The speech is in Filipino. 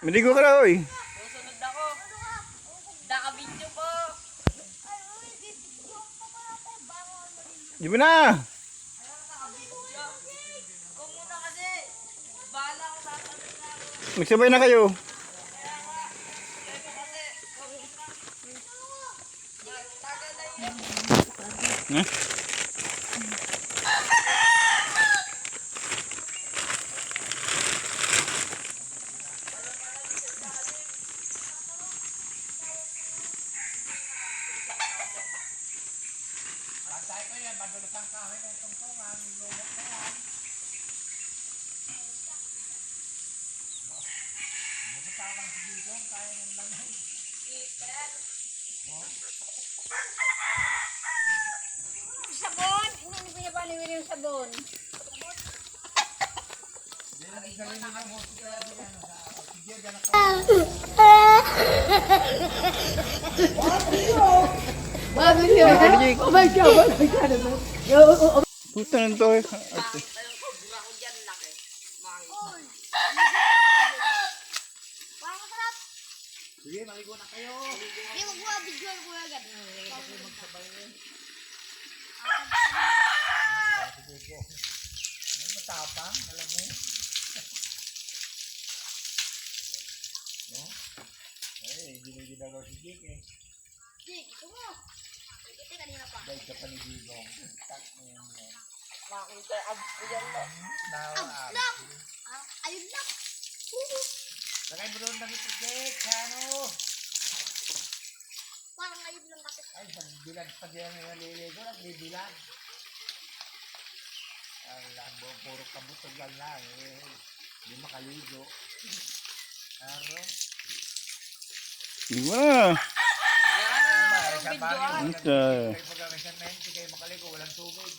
Maligo ka na, oy. Susunod ako. Naka-video po. Di ba na? Ako muna kasi. Bahala ako sasabihin na ako. Magsabay na kayo. Tagal na yun. Ha? Sabon! Hindi niya pa niwili yung sabon. Oh my God! Puta na to eh. Parang masarap. Sige, maligo na kayo. Hindi, mag-video ko agad. Matapang, alam mo. No? Eh, ginagawa si Jake eh. Jake, ito mo. Ito kanina pa. Dahil ka pa ni Gigong. Tak mo yan. Makita yung abs ko dyan po. Abslap! Ayun lang. Lagay mo doon damit si Jake. Ano? Parang ayun lang kasi. Ay, bilag pa dyan na naliligo. Nagbibilag. Alam mo, puro kabutugan lang eh. Hindi makaligo. Aro. Di ba? Sa bagay, Ito. kayo pag-amin sa 90, kayo makaligo, walang tubig.